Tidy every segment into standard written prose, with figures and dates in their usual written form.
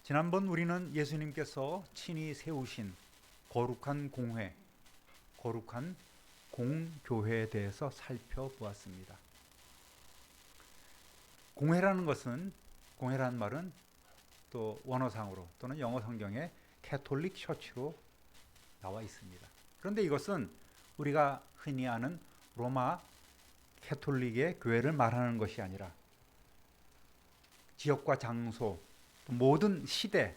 지난번 우리는 예수님께서 친히 세우신 거룩한 공회, 거룩한 공교회에 대해서 살펴보았습니다. 공회라는 말은 또 원어상으로 또는 영어 성경에 캐톨릭 처치로 나와 있습니다. 그런데 이것은 우리가 흔히 아는 로마 캐톨릭의 교회를 말하는 것이 아니라 지역과 장소, 모든 시대,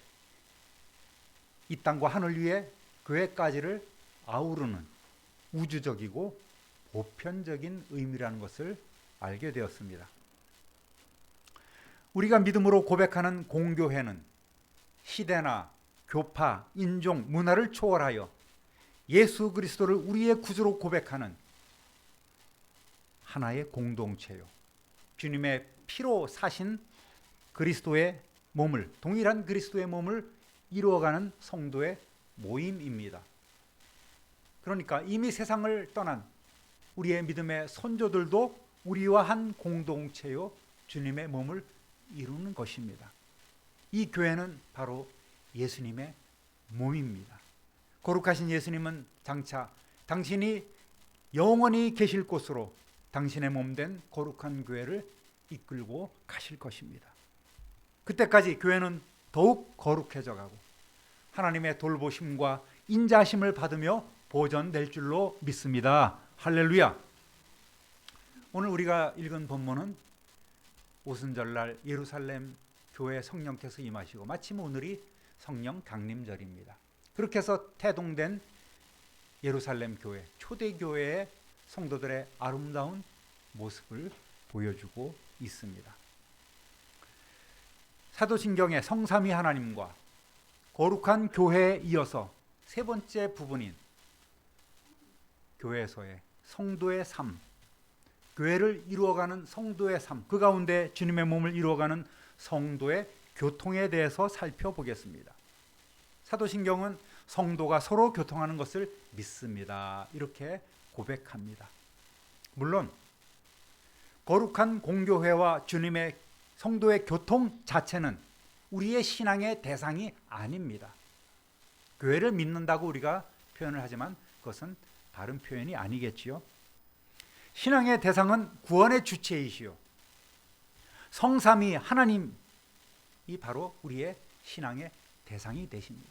이 땅과 하늘 위에 교회까지를 아우르는 우주적이고 보편적인 의미라는 것을 알게 되었습니다. 우리가 믿음으로 고백하는 공교회는 시대나 교파, 인종, 문화를 초월하여 예수 그리스도를 우리의 구주로 고백하는 하나의 공동체요. 주님의 피로 사신 그리스도의 몸을, 동일한 그리스도의 몸을 이루어가는 성도의 모임입니다. 그러니까 이미 세상을 떠난 우리의 믿음의 선조들도 우리와 한 공동체요, 주님의 몸을 이루는 것입니다. 이 교회는 바로 예수님의 몸입니다. 거룩하신 예수님은 장차 당신이 영원히 계실 곳으로 당신의 몸된 거룩한 교회를 이끌고 가실 것입니다. 그때까지 교회는 더욱 거룩해져 가고 하나님의 돌보심과 인자하심을 받으며 보존될 줄로 믿습니다. 할렐루야. 오늘 우리가 읽은 본문은 오순절날 예루살렘 교회 성령께서 임하시고 마침 오늘이 성령 강림절입니다. 그렇게 해서 태동된 예루살렘 교회, 초대교회의 성도들의 아름다운 모습을 보여주고 있습니다. 사도신경의 성삼위 하나님과 거룩한 교회에 이어서 세 번째 부분인 교회에서의 성도의 삶, 교회를 이루어가는 성도의 삶, 그 가운데 주님의 몸을 이루어가는 성도의 교통에 대해서 살펴보겠습니다. 사도신경은 성도가 서로 교통하는 것을 믿습니다. 이렇게 고백합니다. 물론 거룩한 공교회와 주님의 성도의 교통 자체는 우리의 신앙의 대상이 아닙니다. 교회를 믿는다고 우리가 표현을 하지만 그것은 바른 표현이 아니겠지요. 신앙의 대상은 구원의 주체이시요 성삼위 하나님이 바로 우리의 신앙의 대상이 되십니다.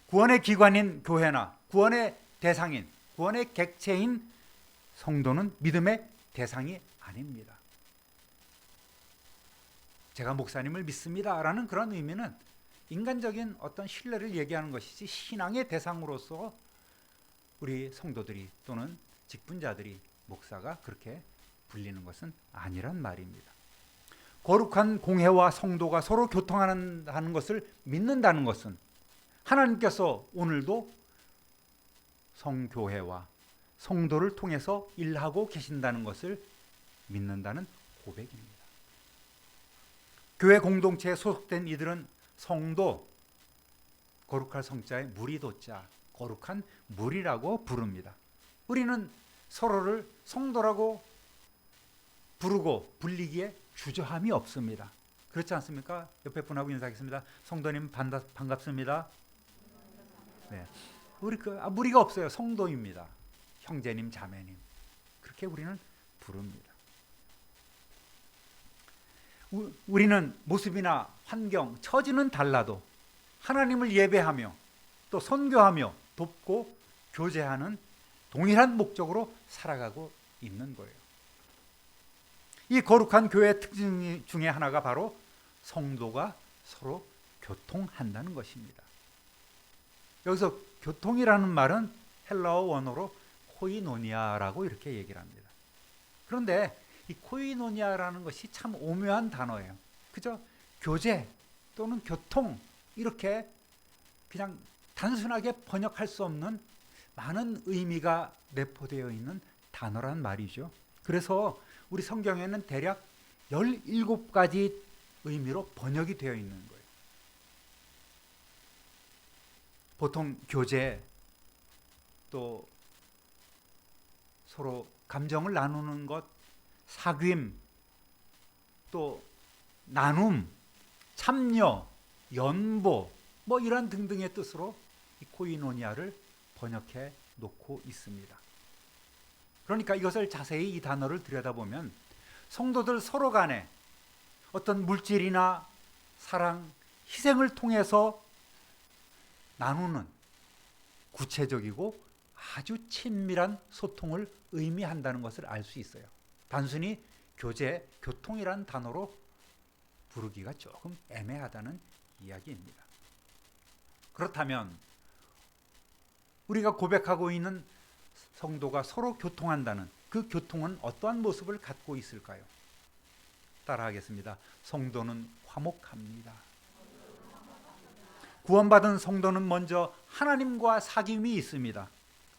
구원의 기관인 교회나 구원의 대상인, 구원의 객체인 성도는 믿음의 대상이 아닙니다. 제가 목사님을 믿습니다라는 그런 의미는 인간적인 어떤 신뢰를 얘기하는 것이지 신앙의 대상으로서 우리 성도들이 또는 직분자들이 목사가 그렇게 불리는 것은 아니란 말입니다. 거룩한 공회와 성도가 서로 교통하는 것을 믿는다는 것은 하나님께서 오늘도 성교회와 성도를 통해서 일하고 계신다는 것을 믿는다는 고백입니다. 교회 공동체에 소속된 이들은 성도, 거룩할 성자의 무리도자, 거룩한 무리라고 부릅니다. 우리는 서로를 성도라고 부르고 불리기에 주저함이 없습니다. 그렇지 않습니까? 옆에 분하고 인사하겠습니다. 성도님 반갑습니다. 네. 우리 무리가 없어요. 성도입니다. 형제님, 자매님. 그렇게 우리는 부릅니다. 우리는 모습이나 환경, 처지는 달라도 하나님을 예배하며 또 선교하며 돕고 교제하는 동일한 목적으로 살아가고 있는 거예요. 이 거룩한 교회의 특징 중에 하나가 바로 성도가 서로 교통한다는 것입니다. 여기서 교통이라는 말은 헬라어 원어로 코이노니아라고 이렇게 얘기를 합니다. 그런데 이 코이노니아라는 것이 참 오묘한 단어예요. 그저 교제 또는 교통 이렇게 그냥 단순하게 번역할 수 없는 많은 의미가 내포되어 있는 단어란 말이죠. 그래서 우리 성경에는 대략 17가지 의미로 번역이 되어 있는 거예요. 보통 교제, 또 서로 감정을 나누는 것, 사귐, 또 나눔, 참여, 연보 뭐 이런 등등의 뜻으로 이 코이노니아를 번역해 놓고 있습니다. 그러니까 이것을 자세히 이 단어를 들여다보면 성도들 서로 간에 어떤 물질이나 사랑, 희생을 통해서 나누는 구체적이고 아주 친밀한 소통을 의미한다는 것을 알 수 있어요. 단순히 교제, 교통이란 단어로 부르기가 조금 애매하다는 이야기입니다. 그렇다면 우리가 고백하고 있는 성도가 서로 교통한다는 그 교통은 어떠한 모습을 갖고 있을까요? 따라하겠습니다. 성도는 화목합니다. 구원받은 성도는 먼저 하나님과 사귐이 있습니다.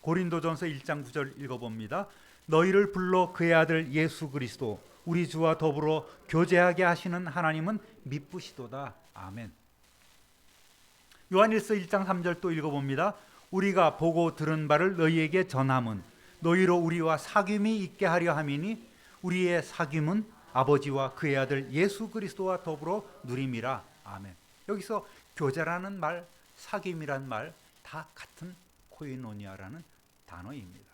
고린도전서 1장 9절 읽어봅니다. 너희를 불러 그의 아들 예수 그리스도 우리 주와 더불어 교제하게 하시는 하나님은 미쁘시도다. 아멘. 요한일서 1장 3절 또 읽어봅니다. 우리가 보고 들은 바를 너희에게 전함은 너희로 우리와 사귐이 있게 하려 함이니 우리의 사귐은 아버지와 그의 아들 예수 그리스도와 더불어 누림이라. 아멘. 여기서 교제라는 말, 사귐이란 말 다 같은 코이노니아라는 단어입니다.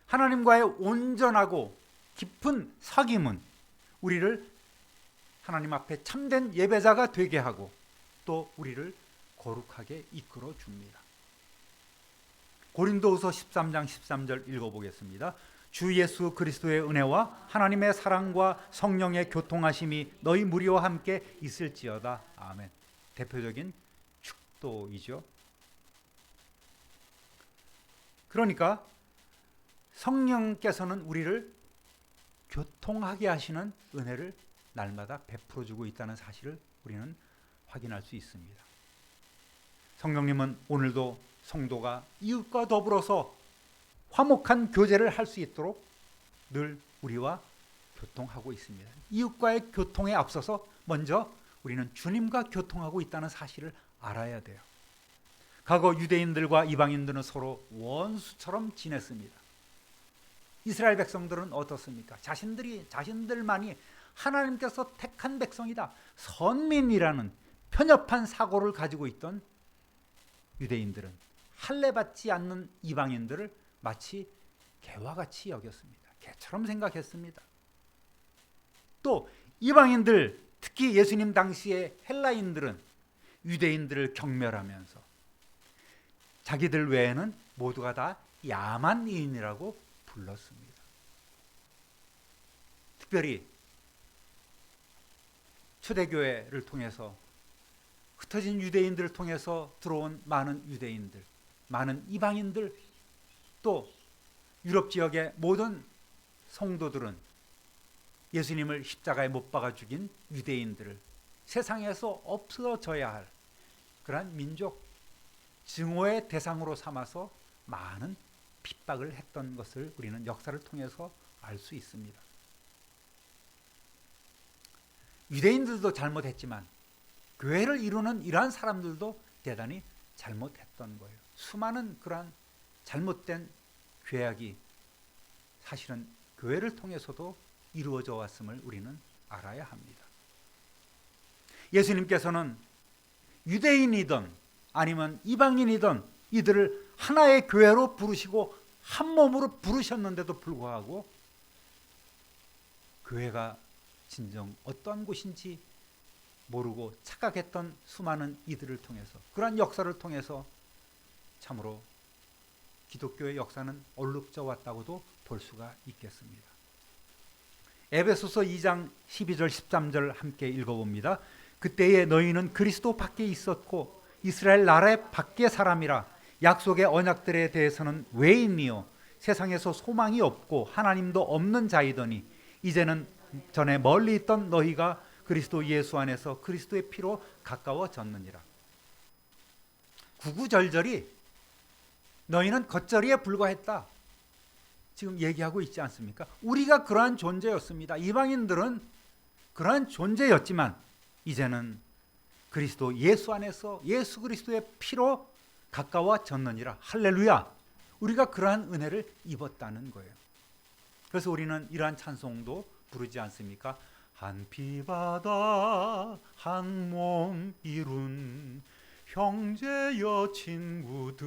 하나님과의 온전하고 깊은 사귐은 우리를 하나님 앞에 참된 예배자가 되게 하고 또 우리를 거룩하게 이끌어 줍니다. 고린도후서 13장 13절 읽어보겠습니다. 주 예수 그리스도의 은혜와 하나님의 사랑과 성령의 교통하심이 너희 무리와 함께 있을지어다. 아멘. 대표적인 축도이죠. 그러니까 성령께서는 우리를 교통하게 하시는 은혜를 날마다 베풀어 주고 있다는 사실을 우리는 확인할 수 있습니다. 성령님은 오늘도 성도가 이웃과 더불어서 화목한 교제를 할 수 있도록 늘 우리와 교통하고 있습니다. 이웃과의 교통에 앞서서 먼저 우리는 주님과 교통하고 있다는 사실을 알아야 돼요. 과거 유대인들과 이방인들은 서로 원수처럼 지냈습니다. 이스라엘 백성들은 어떻습니까? 자신들만이 하나님께서 택한 백성이다, 선민이라는 편협한 사고를 가지고 있던 유대인들은 할례받지 않는 이방인들을 마치 개와 같이 여겼습니다. 개처럼 생각했습니다. 또 이방인들, 특히 예수님 당시의 헬라인들은 유대인들을 경멸하면서 자기들 외에는 모두가 다 야만인이라고 불렀습니다. 특별히 초대교회를 통해서 흩어진 유대인들을 통해서 들어온 많은 유대인들, 많은 이방인들, 또 유럽 지역의 모든 성도들은 예수님을 십자가에 못 박아 죽인 유대인들을 세상에서 없어져야 할 그러한 민족 증오의 대상으로 삼아서 많은 핍박을 했던 것을 우리는 역사를 통해서 알 수 있습니다. 유대인들도 잘못했지만 교회를 이루는 이러한 사람들도 대단히 잘못했던 거예요. 수많은 그러한 잘못된 죄악이 사실은 교회를 통해서도 이루어져 왔음을 우리는 알아야 합니다. 예수님께서는 유대인이든 아니면 이방인이든 이들을 하나의 교회로 부르시고 한 몸으로 부르셨는데도 불구하고 교회가 진정 어떠한 곳인지 모르고 착각했던 수많은 이들을 통해서, 그러한 역사를 통해서 참으로 기독교의 역사는 얼룩져 왔다고도 볼 수가 있겠습니다. 에베소서 2장 12절 13절 함께 읽어봅니다. 그때에 너희는 그리스도 밖에 있었고 이스라엘 나라의 밖의 사람이라 약속의 언약들에 대해서는 외인이요 세상에서 소망이 없고 하나님도 없는 자이더니 이제는 전에 멀리 있던 너희가 그리스도 예수 안에서 그리스도의 피로 가까워졌느니라. 구구절절이 너희는 겉절이에 불과했다, 지금 얘기하고 있지 않습니까? 우리가 그러한 존재였습니다. 이방인들은 그러한 존재였지만 이제는 그리스도 예수 안에서 예수 그리스도의 피로 가까워졌느니라. 할렐루야. 우리가 그러한 은혜를 입었다는 거예요. 그래서 우리는 이러한 찬송도 부르지 않습니까? 한 피 받아 한 몸 이룬 형제여 친구들이여.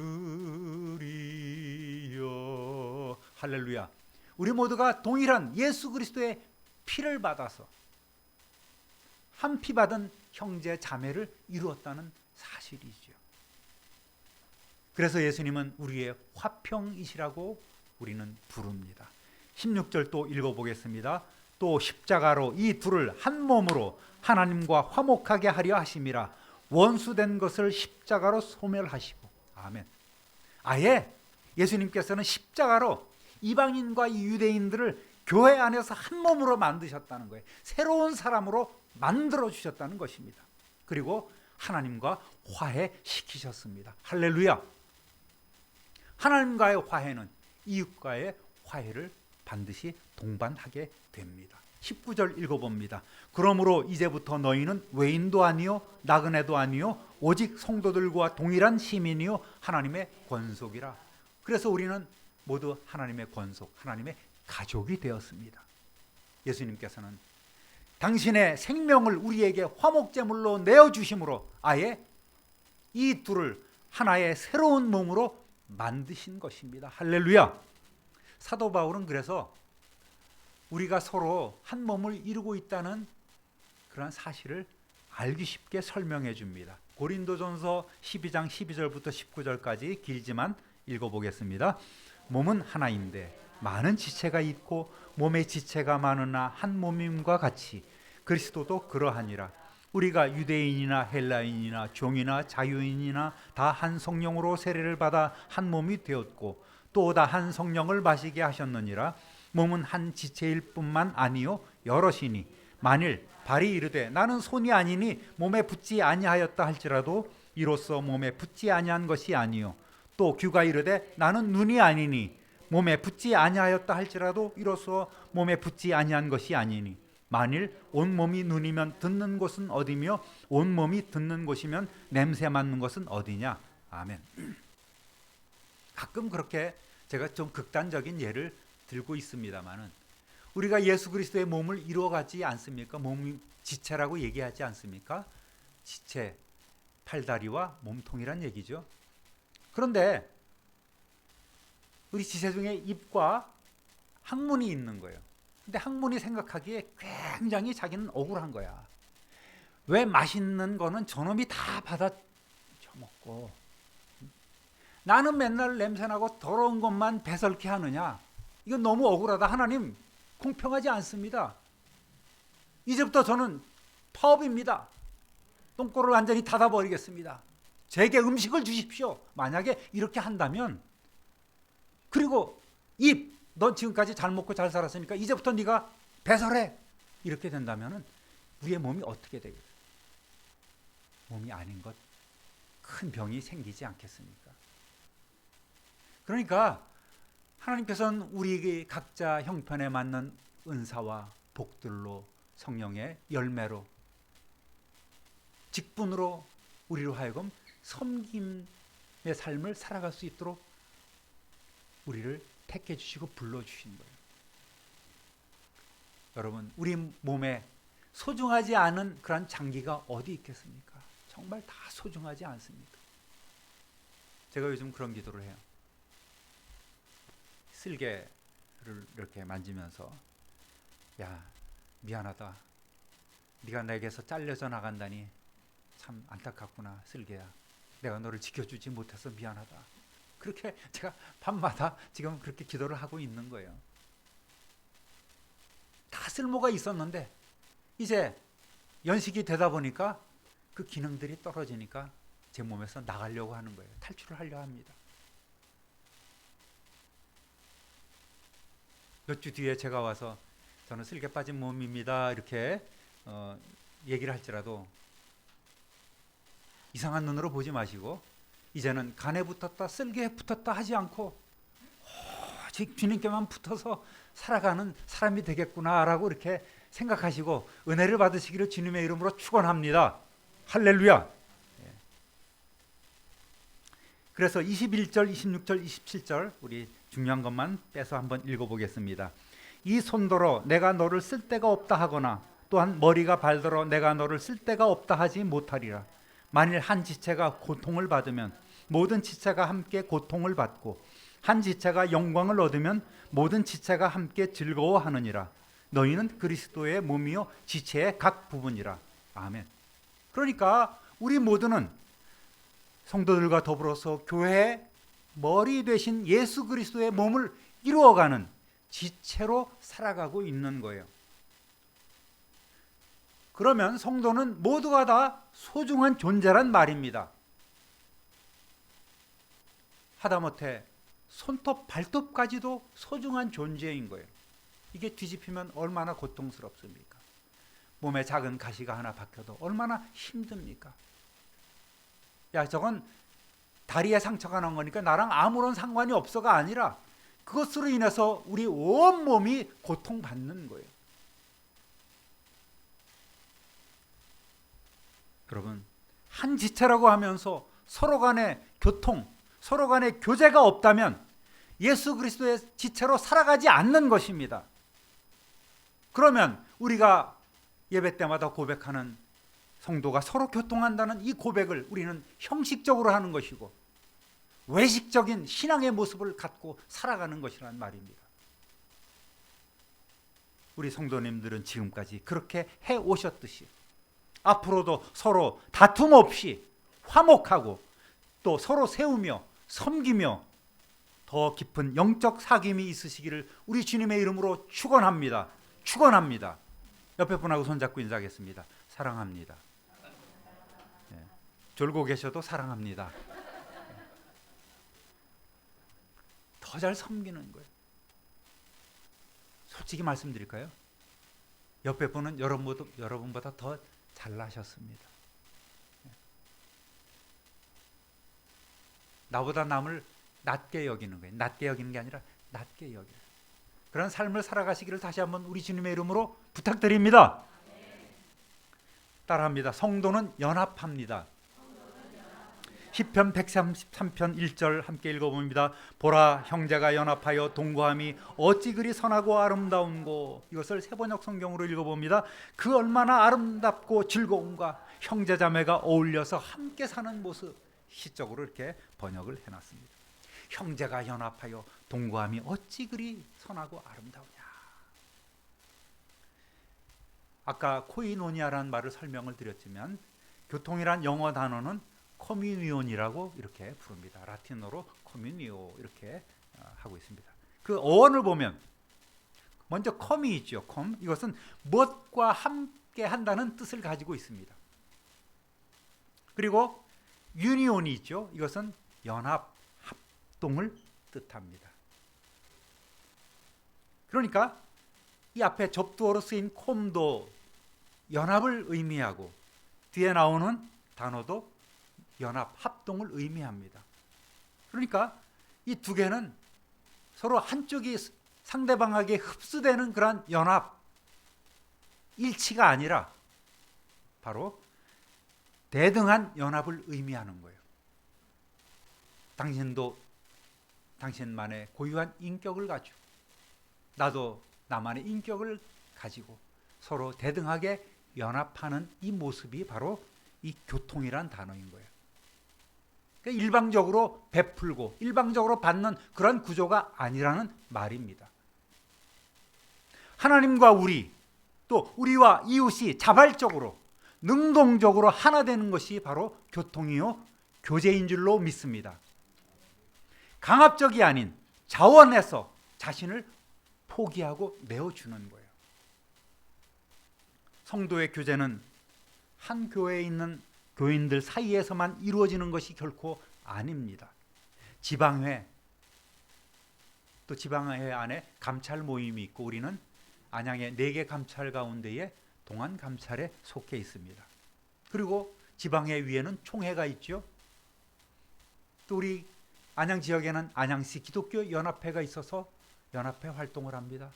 할렐루야. 우리 모두가 동일한 예수 그리스도의 피를 받아서 한 피 받은 형제 자매를 이루었다는 사실이죠. 그래서 예수님은 우리의 화평이시라고 우리는 부릅니다. 16절 또 읽어보겠습니다. 또 십자가로 이 둘을 한 몸으로 하나님과 화목하게 하려 하심이라. 원수된 것을 십자가로 소멸하시고. 아멘. 아예 예수님께서는 십자가로 이방인과 이 유대인들을 교회 안에서 한 몸으로 만드셨다는 거예요. 새로운 사람으로 만들어 주셨다는 것입니다. 그리고 하나님과 화해시키셨습니다. 할렐루야. 하나님과의 화해는 이웃과의 화해를 반드시 동반하게 됩니다. 19절 읽어봅니다. 그러므로 이제부터 너희는 외인도 아니요 나그네도 아니요 오직 성도들과 동일한 시민이요 하나님의 권속이라. 그래서 우리는 모두 하나님의 권속, 하나님의 가족이 되었습니다. 예수님께서는 당신의 생명을 우리에게 화목제물로 내어주심으로 아예 이 둘을 하나의 새로운 몸으로 만드신 것입니다. 할렐루야. 사도 바울은 그래서 우리가 서로 한 몸을 이루고 있다는 그런 사실을 알기 쉽게 설명해 줍니다. 고린도전서 12장 12절부터 19절까지 길지만 읽어보겠습니다. 몸은 하나인데 많은 지체가 있고 몸의 지체가 많으나 한 몸임과 같이 그리스도도 그러하니라. 우리가 유대인이나 헬라인이나 종이나 자유인이나 다 한 성령으로 세례를 받아 한 몸이 되었고 또 다 한 성령을 마시게 하셨느니라. 몸은 한 지체일 뿐만 아니요 여럿이니 만일 발이 이르되 나는 손이 아니니 몸에 붙지 아니하였다 할지라도 이로써 몸에 붙지 아니한 것이 아니요 또 귀가 이르되 나는 눈이 아니니 몸에 붙지 아니하였다 할지라도 이로써 몸에 붙지 아니한 것이 아니니 만일 온몸이 눈이면 듣는 곳은 어디며 온몸이 듣는 곳이면 냄새 맡는 것은 어디냐. 아멘. 가끔 그렇게 제가 좀 극단적인 예를 들고 있습니다만은 우리가 예수 그리스도의 몸을 이루어가지 않습니까? 몸이 지체라고 얘기하지 않습니까? 지체, 팔다리와 몸통이란 얘기죠. 그런데 우리 지체 중에 입과 항문이 있는 거예요. 근데 항문이 생각하기에 굉장히 자기는 억울한 거야. 왜 맛있는 거는 저놈이 다 받아 처먹고 나는 맨날 냄새나고 더러운 것만 배설케 하느냐. 이건 너무 억울하다. 하나님 공평하지 않습니다. 이제부터 저는 파업입니다. 똥꼬를 완전히 닫아버리겠습니다. 제게 음식을 주십시오. 만약에 이렇게 한다면, 그리고 입, 넌 지금까지 잘 먹고 잘 살았으니까 이제부터 네가 배설해. 이렇게 된다면 우리의 몸이 어떻게 되겠어요? 몸이 아닌 것, 큰 병이 생기지 않겠습니까? 그러니까 하나님께서는 우리 각자 형편에 맞는 은사와 복들로 성령의 열매로 직분으로 우리로 하여금 섬김의 삶을 살아갈 수 있도록 우리를 택해 주시고 불러주신 거예요. 여러분, 우리 몸에 소중하지 않은 그런 장기가 어디 있겠습니까? 정말 다 소중하지 않습니까? 제가 요즘 그런 기도를 해요. 쓸개를 이렇게 만지면서, 야, 미안하다. 네가 내게서 잘려져 나간다니 참 안타깝구나, 쓸개야. 내가 너를 지켜주지 못해서 미안하다. 그렇게 제가 밤마다 지금 그렇게 기도를 하고 있는 거예요. 다 쓸모가 있었는데 이제 연식이 되다 보니까 그 기능들이 떨어지니까 제 몸에서 나가려고 하는 거예요. 탈출을 하려 합니다. 몇 주 뒤에 제가 와서 저는 쓸개 빠진 몸입니다 이렇게 얘기를 할지라도 이상한 눈으로 보지 마시고 이제는 간에 붙었다 쓸개에 붙었다 하지 않고 오직 주님께만 붙어서 살아가는 사람이 되겠구나라고 이렇게 생각하시고 은혜를 받으시기를 주님의 이름으로 축원합니다. 할렐루야. 그래서 21절, 26절, 27절 우리 중요한 것만 빼서 한번 읽어보겠습니다. 이 손더러 내가 너를 쓸 데가 없다 하거나 또한 머리가 발더러 내가 너를 쓸 데가 없다 하지 못하리라. 만일 한 지체가 고통을 받으면 모든 지체가 함께 고통을 받고 한 지체가 영광을 얻으면 모든 지체가 함께 즐거워하느니라. 너희는 그리스도의 몸이요 지체의 각 부분이라. 아멘. 그러니까 우리 모두는 성도들과 더불어서 교회의 머리 되신 예수 그리스도의 몸을 이루어가는 지체로 살아가고 있는 거예요. 그러면 성도는 모두가 다 소중한 존재란 말입니다. 하다못해 손톱 발톱까지도 소중한 존재인 거예요. 이게 뒤집히면 얼마나 고통스럽습니까? 몸에 작은 가시가 하나 박혀도 얼마나 힘듭니까? 야, 저건 다리에 상처가 난 거니까 나랑 아무런 상관이 없어가 아니라 그것으로 인해서 우리 온몸이 고통받는 거예요. 여러분, 한 지체라고 하면서 서로 간의 교통, 서로 간의 교제가 없다면 예수 그리스도의 지체로 살아가지 않는 것입니다. 그러면 우리가 예배 때마다 고백하는 성도가 서로 교통한다는 이 고백을 우리는 형식적으로 하는 것이고 외식적인 신앙의 모습을 갖고 살아가는 것이란 말입니다. 우리 성도님들은 지금까지 그렇게 해오셨듯이 앞으로도 서로 다툼 없이 화목하고 또 서로 세우며 섬기며 더 깊은 영적 사귐이 있으시기를 우리 주님의 이름으로 축원합니다. 축원합니다. 옆에 분하고 손잡고 인사하겠습니다. 사랑합니다. 네. 졸고 계셔도 사랑합니다. 더 잘 섬기는 거예요. 솔직히 말씀드릴까요? 옆에 분은 여러분보다 더 잘나셨습니다. 나보다 남을 낮게 여기는 거예요. 낮게 여기는 게 아니라 낮게 여기는. 그런 삶을 살아가시기를 다시 한번 우리 주님의 이름으로 부탁드립니다. 따라합니다. 성도는 연합합니다. 시편 133편 1절 함께 읽어봅니다. 보라, 형제가 연합하여 동거함이 어찌 그리 선하고 아름다운고. 이것을 세번역 성경으로 읽어봅니다. 그 얼마나 아름답고 즐거운가. 형제자매가 어울려서 함께 사는 모습. 시적으로 이렇게 번역을 해놨습니다. 형제가 연합하여 동거함이 어찌 그리 선하고 아름다우냐. 아까 코이노니아라는 말을 설명을 드렸지만 교통이란 영어 단어는 커뮤니온이라고 이렇게 부릅니다. 라틴어로 커뮤니오 이렇게 하고 있습니다. 그 어원을 보면 먼저 컴이 있죠. 컴. 이것은 무엇과 함께 한다는 뜻을 가지고 있습니다. 그리고 유니온이 있죠. 이것은 연합, 합동을 뜻합니다. 그러니까 이 앞에 접두어로 쓰인 콤도 연합을 의미하고 뒤에 나오는 단어도 연합, 합동을 의미합니다. 그러니까 이 두 개는 서로 한쪽이 상대방에게 흡수되는 그런 연합, 일치가 아니라 바로 대등한 연합을 의미하는 거예요. 당신도 당신만의 고유한 인격을 가지고 나도 나만의 인격을 가지고 서로 대등하게 연합하는 이 모습이 바로 이 교통이란 단어인 거예요. 그러니까 일방적으로 베풀고 일방적으로 받는 그런 구조가 아니라는 말입니다. 하나님과 우리 또 우리와 이웃이 자발적으로 능동적으로 하나 되는 것이 바로 교통이요 교제인 줄로 믿습니다. 강압적이 아닌 자원해서 자신을 포기하고 내어주는 거예요. 성도의 교제는 한 교회에 있는 교인들 사이에서만 이루어지는 것이 결코 아닙니다. 지방회, 또 지방회 안에 감찰 모임이 있고 우리는 안양의 4개 감찰 가운데에 동안 감찰에 속해 있습니다. 그리고 지방회 위에는 총회가 있죠. 또 우리 안양 지역에는 안양시 기독교 연합회가 있어서 연합회 활동을 합니다.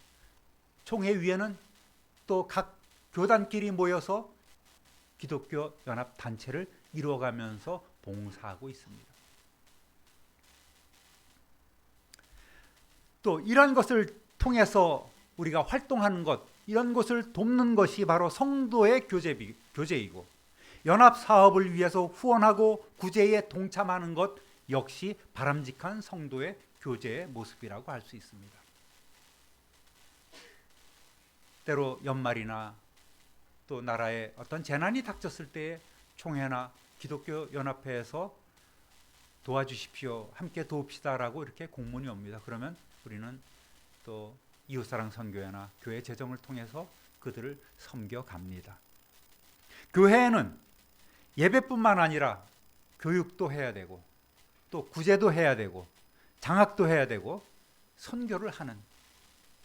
총회 위에는 또 각 교단끼리 모여서 기독교 연합 단체를 이루어가면서 봉사하고 있습니다. 또 이러한 것을 통해서 우리가 활동하는 것, 이런 것을 돕는 것이 바로 성도의 교제이고, 연합 사업을 위해서 후원하고 구제에 동참하는 것 역시 바람직한 성도의 교제의 모습이라고 할 수 있습니다. 때로 연말이나 또 나라에 어떤 재난이 닥쳤을 때에 총회나 기독교 연합회에서 도와주십시오, 함께 도웁시다라고 이렇게 공문이 옵니다. 그러면 우리는 또 이웃사랑 선교회나 교회 재정을 통해서 그들을 섬겨갑니다. 교회에는 예배뿐만 아니라 교육도 해야 되고, 또 구제도 해야 되고, 장학도 해야 되고, 선교를 하는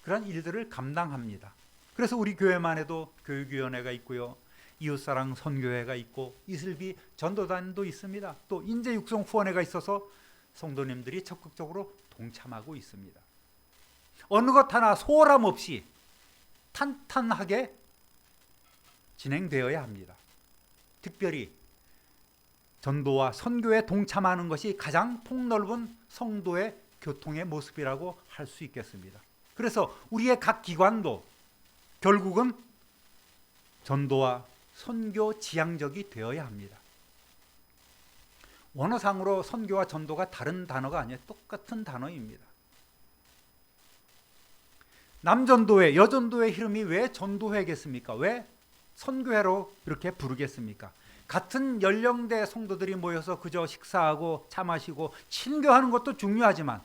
그런 일들을 감당합니다. 그래서 우리 교회만 해도 교육위원회가 있고요, 이웃사랑 선교회가 있고, 이슬비 전도단도 있습니다. 또 인재육성 후원회가 있어서 성도님들이 적극적으로 동참하고 있습니다. 어느 것 하나 소홀함 없이 탄탄하게 진행되어야 합니다. 특별히 전도와 선교에 동참하는 것이 가장 폭넓은 성도의 교통의 모습이라고 할 수 있겠습니다. 그래서 우리의 각 기관도 결국은 전도와 선교 지향적이 되어야 합니다. 원어상으로 선교와 전도가 다른 단어가 아니에요. 똑같은 단어입니다. 남전도회, 여전도회 이름이 왜 전도회겠습니까? 왜 선교회로 이렇게 부르겠습니까? 같은 연령대 성도들이 모여서 그저 식사하고 차 마시고 친교하는 것도 중요하지만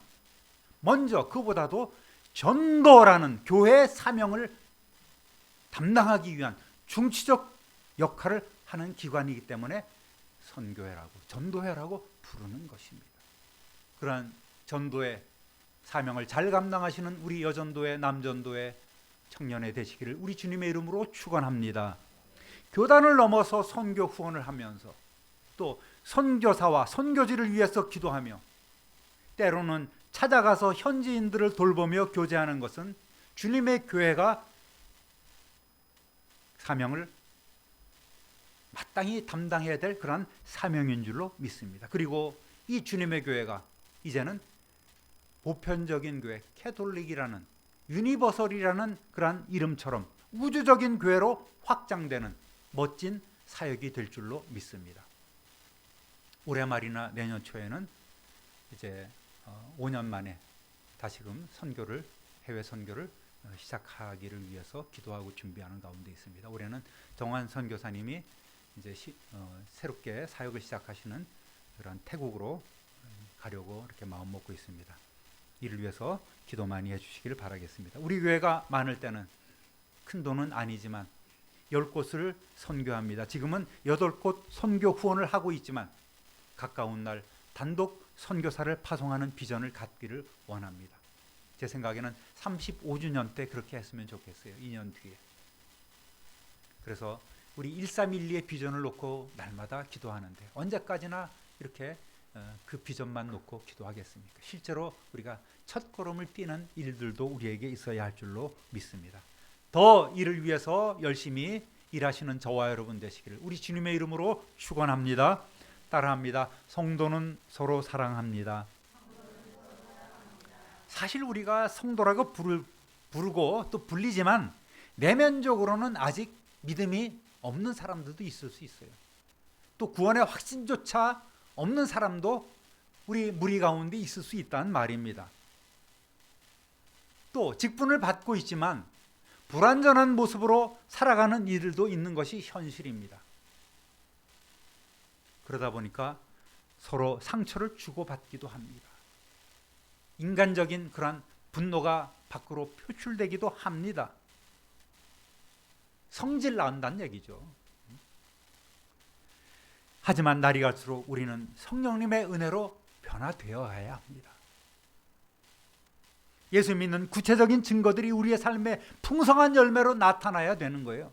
먼저 그보다도 전도라는 교회의 사명을 담당하기 위한 중추적 역할을 하는 기관이기 때문에 선교회라고, 전도회라고 부르는 것입니다. 그러한 전도의 사명을 잘 감당하시는 우리 여전도회, 남전도회 청년회 되시기를 우리 주님의 이름으로 축원합니다. 교단을 넘어서 선교 후원을 하면서 또 선교사와 선교지를 위해서 기도하며 때로는 찾아가서 현지인들을 돌보며 교제하는 것은 주님의 교회가 사명을 마땅히 담당해야 될 그런 사명인 줄로 믿습니다. 그리고 이 주님의 교회가 이제는 보편적인 교회, 캐톨릭이라는, 유니버설이라는 그런 이름처럼 우주적인 교회로 확장되는 멋진 사역이 될 줄로 믿습니다. 올해 말이나 내년 초에는 이제 5년 만에 다시금 선교를, 해외 선교를 시작하기를 위해서 기도하고 준비하는 가운데 있습니다. 올해는 정환 선교사님이 이제 새롭게 사역을 시작하시는 그런 태국으로 가려고 이렇게 마음 먹고 있습니다. 이를 위해서 기도 많이 해주시기를 바라겠습니다. 우리 교회가 많을 때는 큰 돈은 아니지만 10곳을 선교합니다. 지금은 8곳 선교 후원을 하고 있지만 가까운 날 단독 선교사를 파송하는 비전을 갖기를 원합니다. 제 생각에는 35주년 때 그렇게 했으면 좋겠어요. 2년 뒤에. 그래서 우리 1312의 비전을 놓고 날마다 기도하는데 언제까지나 이렇게 그 비전만 놓고 기도하겠습니까? 실제로 우리가 첫걸음을 띄는 일들도 우리에게 있어야 할 줄로 믿습니다. 더 이를 위해서 열심히 일하시는 저와 여러분 되시기를 우리 주님의 이름으로 축원합니다. 따라합니다. 성도는 서로 사랑합니다. 사실 우리가 성도라고 부르고 또 불리지만 내면적으로는 아직 믿음이 없는 사람들도 있을 수 있어요. 또 구원의 확신조차 없는 사람도 우리 무리 가운데 있을 수 있다는 말입니다. 또 직분을 받고 있지만 불완전한 모습으로 살아가는 이들도 있는 것이 현실입니다. 그러다 보니까 서로 상처를 주고받기도 합니다. 인간적인 그런 분노가 밖으로 표출되기도 합니다. 성질 난다는 얘기죠. 하지만 날이 갈수록 우리는 성령님의 은혜로 변화되어야 합니다. 예수 믿는 구체적인 증거들이 우리의 삶에 풍성한 열매로 나타나야 되는 거예요.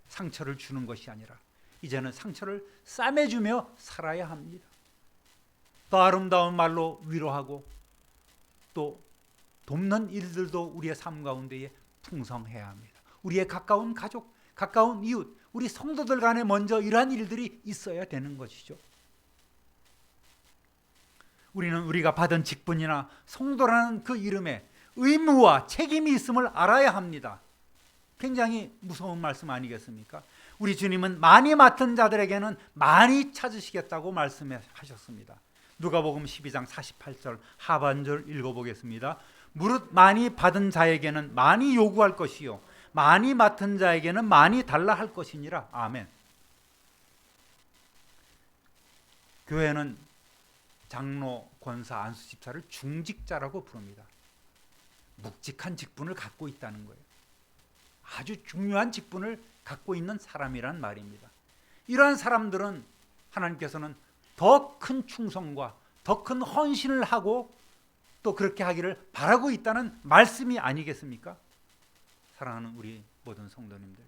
상처를 주는 것이 아니라 이제는 상처를 싸매주며 살아야 합니다. 더 아름다운 말로 위로하고 또 돕는 일들도 우리의 삶 가운데에 풍성해야 합니다. 우리의 가까운 가족, 가까운 이웃, 우리 성도들 간에 먼저 이러한 일들이 있어야 되는 것이죠. 우리는 우리가 받은 직분이나 성도라는 그 이름에 의무와 책임이 있음을 알아야 합니다. 굉장히 무서운 말씀 아니겠습니까? 우리 주님은 많이 맡은 자들에게는 많이 찾으시겠다고 말씀하셨습니다. 누가복음 12장 48절 하반절 읽어보겠습니다. 무릇 많이 받은 자에게는 많이 요구할 것이요 많이 맡은 자에게는 많이 달라 할 것이니라. 아멘. 교회는 장로, 권사, 안수 집사를 중직자라고 부릅니다. 묵직한 직분을 갖고 있다는 거예요. 아주 중요한 직분을 갖고 있는 사람이란 말입니다. 이러한 사람들은 하나님께서는 더 큰 충성과 더 큰 헌신을 하고 또 그렇게 하기를 바라고 있다는 말씀이 아니겠습니까? 사랑하는 우리 모든 성도님들,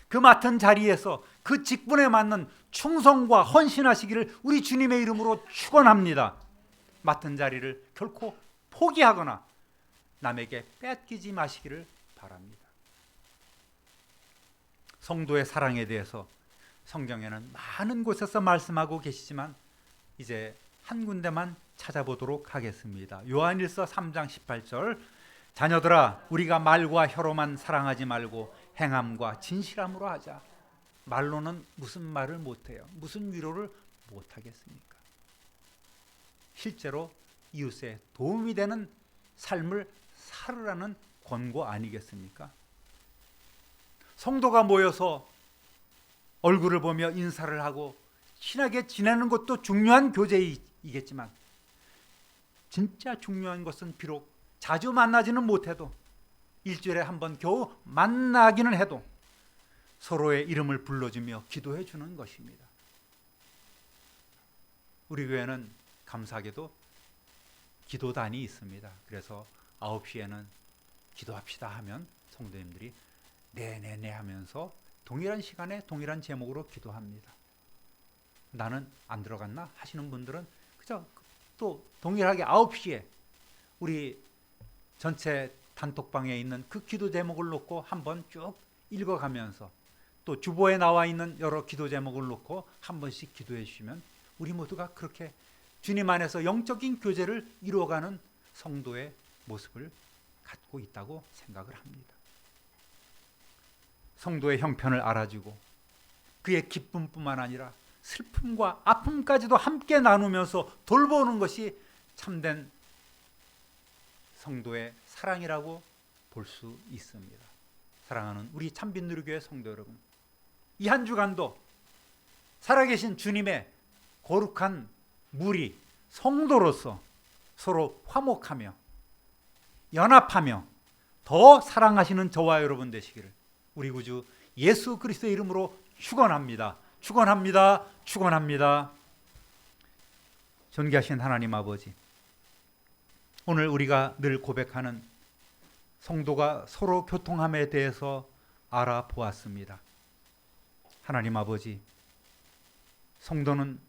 그 맡은 자리에서 그 직분에 맞는 충성과 헌신하시기를 우리 주님의 이름으로 축원합니다. 맡은 자리를 결코 포기하거나 남에게 뺏기지 마시기를 바랍니다. 성도의 사랑에 대해서 성경에는 많은 곳에서 말씀하고 계시지만 이제 한 군데만 찾아보도록 하겠습니다. 요한일서 3장 18절, 자녀들아 우리가 말과 혀로만 사랑하지 말고 행함과 진실함으로 하자. 말로는 무슨 말을 못해요. 무슨 위로를 못하겠습니까? 실제로 이웃에 도움이 되는 삶을 살으라는 권고 아니겠습니까? 성도가 모여서 얼굴을 보며 인사를 하고 친하게 지내는 것도 중요한 교제이겠지만 진짜 중요한 것은 비록 자주 만나지는 못해도 일주일에 한 번 겨우 만나기는 해도 서로의 이름을 불러주며 기도해 주는 것입니다. 우리 교회는 감사하게도 기도단이 있습니다. 그래서 9시에는 기도합시다 하면 성도님들이 네네네 하면서 동일한 시간에 동일한 제목으로 기도합니다. 나는 안 들어갔나 하시는 분들은 그저 또 동일하게 9시에 우리 전체 단톡방에 있는 그 기도 제목을 놓고 한번 쭉 읽어가면서 또 주보에 나와 있는 여러 기도 제목을 놓고 한 번씩 기도해 주시면 우리 모두가 그렇게 주님 안에서 영적인 교제를 이루어가는 성도의 모습을 갖고 있다고 생각을 합니다. 성도의 형편을 알아주고 그의 기쁨뿐만 아니라 슬픔과 아픔까지도 함께 나누면서 돌보는 것이 참된 성도의 사랑이라고 볼 수 있습니다. 사랑하는 우리 참빛누리교회 성도 여러분, 이 한 주간도 살아계신 주님의 거룩한 무리 성도로서 서로 화목하며 연합하며 더 사랑하시는 저와 여러분 되시기를 우리 구주 예수 그리스도의 이름으로 축원합니다. 축원합니다. 축원합니다. 존귀하신 하나님 아버지, 오늘 우리가 늘 고백하는 성도가 서로 교통함에 대해서 알아보았습니다. 하나님 아버지, 성도는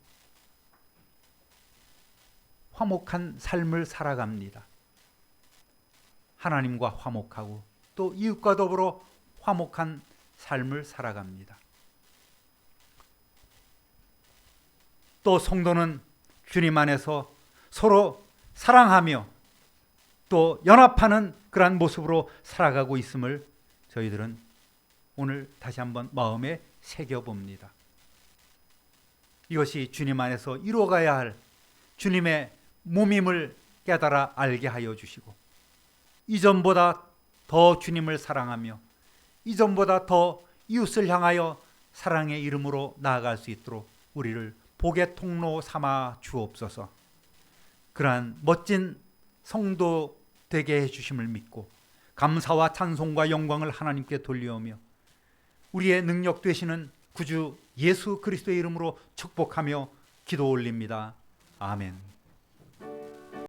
화목한 삶을 살아갑니다. 하나님과 화목하고 또 이웃과 더불어 화목한 삶을 살아갑니다. 또 성도는 주님 안에서 서로 사랑하며 또 연합하는 그러한 모습으로 살아가고 있음을 저희들은 오늘 다시 한번 마음에 새겨봅니다. 이것이 주님 안에서 이루어가야 할 주님의 몸임을 깨달아 알게 하여 주시고 이전보다 더 주님을 사랑하며 이전보다 더 이웃을 향하여 사랑의 이름으로 나아갈 수 있도록 우리를 복의 통로 삼아 주옵소서. 그러한 멋진 성도 되게 해주심을 믿고 감사와 찬송과 영광을 하나님께 돌려오며 우리의 능력 되시는 구주 예수 그리스도의 이름으로 축복하며 기도 올립니다. 아멘.